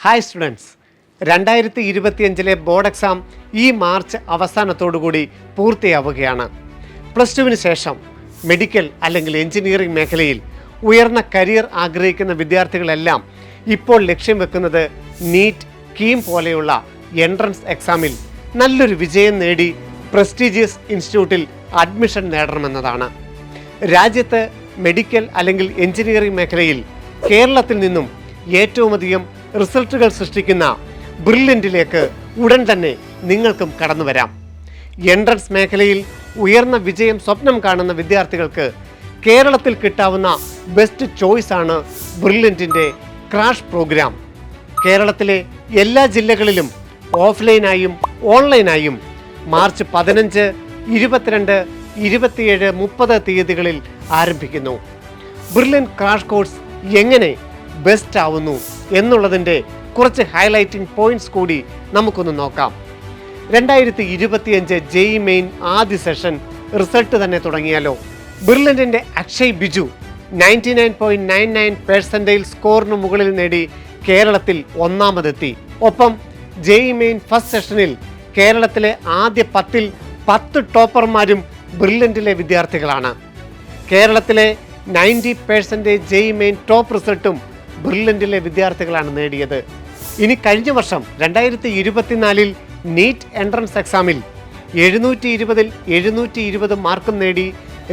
Hi students, 2025 board exam ഈ March അവസാനത്തോടുകൂടി പൂർത്തിയാവുകയാണ്. Plus ടുവിന് ശേഷം മെഡിക്കൽ അല്ലെങ്കിൽ എഞ്ചിനീയറിംഗ് മേഖലയിൽ ഉയർന്ന കരിയർ ആഗ്രഹിക്കുന്ന വിദ്യാർത്ഥികളെല്ലാം ഇപ്പോൾ ലക്ഷ്യം വെക്കുന്നത് നീറ്റ്, കീം പോലെയുള്ള എൻട്രൻസ് എക്സാമിൽ നല്ലൊരു വിജയം നേടി പ്രസ്റ്റീജിയസ് ഇൻസ്റ്റിറ്റ്യൂട്ടിൽ അഡ്മിഷൻ നേടണമെന്നതാണ്. രാജ്യത്ത് മെഡിക്കൽ അല്ലെങ്കിൽ എഞ്ചിനീയറിംഗ് മേഖലയിൽ കേരളത്തിൽ നിന്നും ഏറ്റവുമധികം റിസൾട്ടുകൾ സൃഷ്ടിക്കുന്ന ബ്രില്യൻറ്റിലേക്ക് ഉടൻ തന്നെ നിങ്ങൾക്കും കടന്നു വരാം. എൻട്രൻസ് മേഖലയിൽ ഉയർന്ന വിജയം സ്വപ്നം കാണുന്ന വിദ്യാർത്ഥികൾക്ക് കേരളത്തിൽ കിട്ടാവുന്ന ബെസ്റ്റ് ചോയ്സ് ആണ് ബ്രില്യൻറ്റിൻ്റെ ക്രാഷ് പ്രോഗ്രാം. കേരളത്തിലെ എല്ലാ ജില്ലകളിലും ഓഫ്ലൈനായും ഓൺലൈനായും മാർച്ച് 15, 22, 27, 30 തീയതികളിൽ ആരംഭിക്കുന്നു. ബ്രില്യൻ ക്രാഷ് കോഴ്സ് എങ്ങനെ ബെസ്റ്റ് ആവുന്നു എന്നുള്ളതിൻ്റെ കുറച്ച് ഹൈലൈറ്റിംഗ് പോയിന്റ്സ് കൂടി നമുക്കൊന്ന് നോക്കാം. 2025 JEE മെയിൻ ആദ്യ സെഷൻ റിസൾട്ട് തന്നെ തുടങ്ങിയാലോ. ബ്രില്യൻറ്റിൻ്റെ അക്ഷയ് ബിജു 99.99% സ്കോറിന് മുകളിൽ നേടി കേരളത്തിൽ ഒന്നാമതെത്തി. ഒപ്പം JEE മെയിൻ ഫസ്റ്റ് സെഷനിൽ കേരളത്തിലെ ആദ്യ 10 ടോപ്പർമാരും ബ്രില്യൻറ്റിലെ വിദ്യാർത്ഥികളാണ്. കേരളത്തിലെ 90% JEE മെയിൻ ടോപ്പ് റിസൾട്ടും ബ്രില്യൻറ്റിലെ വിദ്യാർത്ഥികളാണ് നേടിയത്. ഇനി കഴിഞ്ഞ വർഷം 2024 നീറ്റ് എൻട്രൻസ് എക്സാമിൽ 720-ൽ 720 മാർക്കും നേടി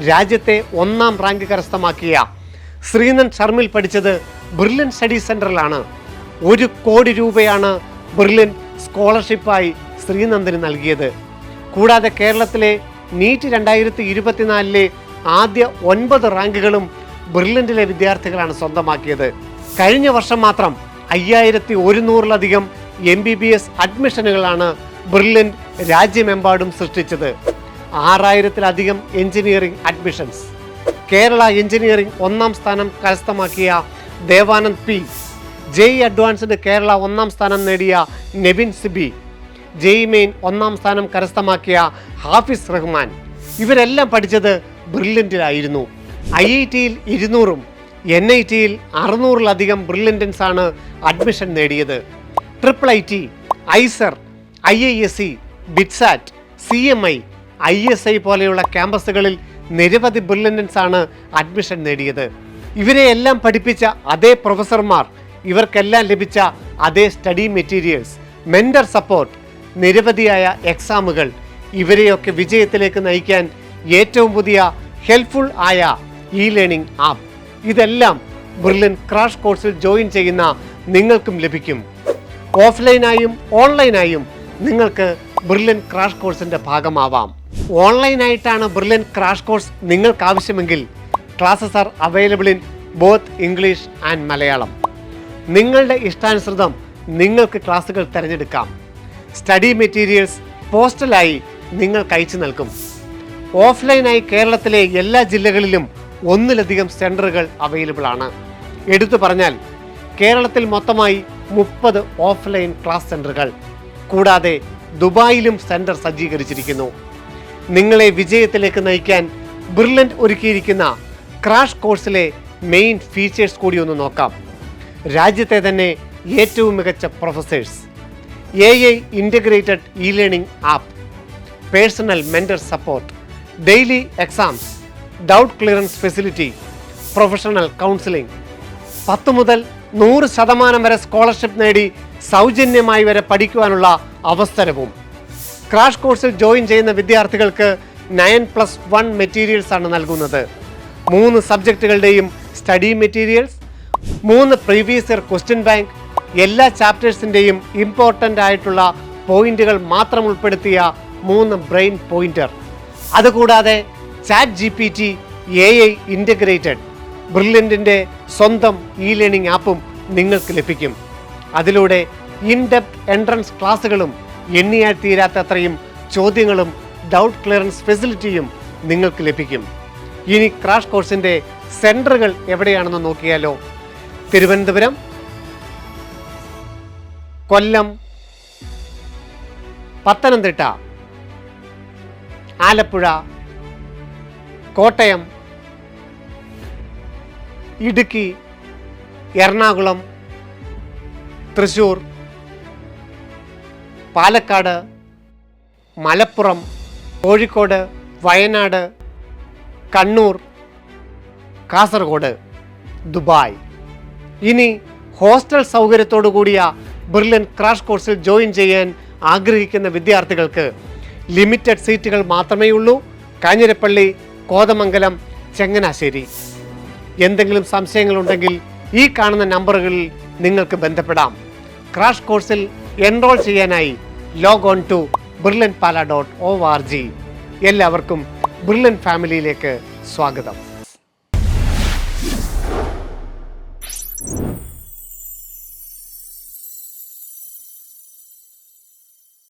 രാജ്യത്തെ 1ാം റാങ്ക് കരസ്ഥമാക്കിയ ശ്രീനന്ദ് ശർമ്മിൽ പഠിച്ചത് ബ്രില്യൻ സ്റ്റഡി സെൻറ്ററിലാണ്. 1 കോടി രൂപയാണ് ബ്രില്യൻ സ്കോളർഷിപ്പായി ശ്രീനന്ദിന് നൽകിയത്. കൂടാതെ കേരളത്തിലെ നീറ്റ് 2024 ആദ്യ 9 റാങ്കുകളും ബ്രില്യൻറ്റിലെ വിദ്യാർത്ഥികളാണ് സ്വന്തമാക്കിയത്. കഴിഞ്ഞ വർഷം മാത്രം 5100-ലധികം MBBS അഡ്മിഷനുകളാണ് ബ്രില്യൻറ്റ് രാജ്യമെമ്പാടും സൃഷ്ടിച്ചത്. 6000-ലധികം എഞ്ചിനീയറിംഗ് അഡ്മിഷൻസ്. കേരള എഞ്ചിനീയറിംഗ് 1ാം സ്ഥാനം കരസ്ഥമാക്കിയ Devanand P, JEE advanced Kerala 1ാം സ്ഥാനം നേടിയ നെവിൻ സിബി, JEE മെയിൻ 1ാം സ്ഥാനം കരസ്ഥമാക്കിയ ഹാഫിസ് റഹ്മാൻ, ഇവരെല്ലാം പഠിച്ചത് ബ്രില്യൻറ്റിലായിരുന്നു. IIT-യിൽ 200-ഉം NIT-യിൽ 600-ലധികം ബ്രില്യൻറ്റൻസാണ് അഡ്മിഷൻ നേടിയത്. IIIT, IISER, IISc, BITSAT, CMI, ISI പോലെയുള്ള ക്യാമ്പസുകളിൽ നിരവധി ബ്രില്യൻറ്റൻസാണ് അഡ്മിഷൻ നേടിയത്. ഇവരെയെല്ലാം പഠിപ്പിച്ച അതേ പ്രൊഫസർമാർ, ഇവർക്കെല്ലാം ലഭിച്ച അതേ സ്റ്റഡി മെറ്റീരിയൽസ്, മെൻറ്റർ സപ്പോർട്ട്, നിരവധിയായ എക്സാമുകൾ, ഇവരെയൊക്കെ വിജയത്തിലേക്ക് നയിക്കാൻ ഏറ്റവും പുതിയ ഹെൽപ്ഫുൾ ആയ ലേണിംഗ് ആപ്പ്, ഇതെല്ലാം ബ്രില്യൻ ക്രാഷ് കോഴ്സിൽ ജോയിൻ ചെയ്യുന്ന നിങ്ങൾക്കും ലഭിക്കും. ഓഫ്ലൈനായും ഓൺലൈനായും നിങ്ങൾക്ക് ബ്രില്യൻ ക്രാഷ് കോഴ്സിൻ്റെ ഭാഗമാവാം. ഓൺലൈനായിട്ടാണ് ബ്രില്യൻ ക്രാഷ് കോഴ്സ് നിങ്ങൾക്ക് ആവശ്യമെങ്കിൽ classes are available in both English and Malayalam. നിങ്ങളുടെ ഇഷ്ടാനുസൃതം നിങ്ങൾക്ക് ക്ലാസ്സുകൾ തിരഞ്ഞെടുക്കാം. സ്റ്റഡി മെറ്റീരിയൽസ് പോസ്റ്റലായി നിങ്ങൾക്ക് അയച്ചു നൽകും. ഓഫ്ലൈനായി കേരളത്തിലെ എല്ലാ ജില്ലകളിലും 1-ലധികം സെൻറ്ററുകൾ അവൈലബിൾ ആണ്. എടുത്തു പറഞ്ഞാൽ കേരളത്തിൽ മൊത്തമായി 30 ഓഫ്ലൈൻ ക്ലാസ് സെൻറ്ററുകൾ, കൂടാതെ ദുബായിലും സെൻറ്റർ സജ്ജീകരിച്ചിരിക്കുന്നു. നിങ്ങളെ വിജയത്തിലേക്ക് നയിക്കാൻ ബ്രില്യൻറ്റ് ഒരുക്കിയിരിക്കുന്ന ക്രാഷ് കോഴ്സിലെ മെയിൻ ഫീച്ചേഴ്സ് കൂടി ഒന്ന് നോക്കാം. രാജ്യത്തെ തന്നെ ഏറ്റവും മികച്ച professors, AI integrated learning app, personal mentor support, daily exams, doubt clearance facility, professional counselling, 10 മുതൽ 100% വരെ സ്കോളർഷിപ്പ് നേടി സൗജന്യമായി വരെ പഠിക്കുവാനുള്ള അവസരവും. ക്രാഷ് കോഴ്സിൽ ജോയിൻ ചെയ്യുന്ന വിദ്യാർത്ഥികൾക്ക് 9+1 മെറ്റീരിയൽസ് ആണ് നൽകുന്നത്. 3 സബ്ജക്റ്റുകളുടെയും study materials, 3 previous year question bank, എല്ലാ ചാപ്റ്റേഴ്സിൻ്റെയും ഇമ്പോർട്ടൻ്റ് ആയിട്ടുള്ള പോയിന്റുകൾ മാത്രം ഉൾപ്പെടുത്തിയ 3 ബ്രെയിൻ പോയിന്റർ. അതുകൂടാതെ ChatGPT AI ഇൻ്റഗ്രേറ്റഡ് ബ്രില്യൻറ്റിൻ്റെ സ്വന്തം ലേണിംഗ് ആപ്പും നിങ്ങൾക്ക് ലഭിക്കും. അതിലൂടെ ഇൻഡെപ്ത് എൻട്രൻസ് ക്ലാസ്സുകളും എണ്ണിയാൽ തീരാത്തത്രയും ചോദ്യങ്ങളും ഡൗട്ട് ക്ലിയറൻസ് ഫെസിലിറ്റിയും നിങ്ങൾക്ക് ലഭിക്കും. ഇനി ക്രാഷ് കോഴ്സിൻ്റെ സെൻറ്ററുകൾ എവിടെയാണെന്ന് നോക്കിയാലോ. തിരുവനന്തപുരം, കൊല്ലം, പത്തനംതിട്ട, ആലപ്പുഴ, കോട്ടയം, ഇടുക്കി, എറണാകുളം, തൃശ്ശൂർ, പാലക്കാട്, മലപ്പുറം, കോഴിക്കോട്, വയനാട്, കണ്ണൂർ, കാസർഗോഡ്, ദുബായ്. ഇനി ഹോസ്റ്റൽ സൗകര്യത്തോടു കൂടിയ ബിർലൻ ക്രാഷ് കോഴ്സിൽ ജോയിൻ ചെയ്യാൻ ആഗ്രഹിക്കുന്ന വിദ്യാർത്ഥികൾക്ക് ലിമിറ്റഡ് സീറ്റുകൾ മാത്രമേ ഉള്ളൂ. കാഞ്ഞിരപ്പള്ളി, കോതമംഗലം, ചങ്ങനാശ്ശേരി. എന്തെങ്കിലും സംശയങ്ങളുണ്ടെങ്കിൽ ഈ കാണുന്ന നമ്പറുകളിൽ നിങ്ങൾക്ക് ബന്ധപ്പെടാം. ക്രാഷ് കോഴ്സിൽ എൻറോൾ ചെയ്യാനായി ലോഗ് ഓൺ ടു birlanpala.org. എല്ലാവർക്കും ബിർലൻ ഫാമിലിയിലേക്ക് സ്വാഗതം.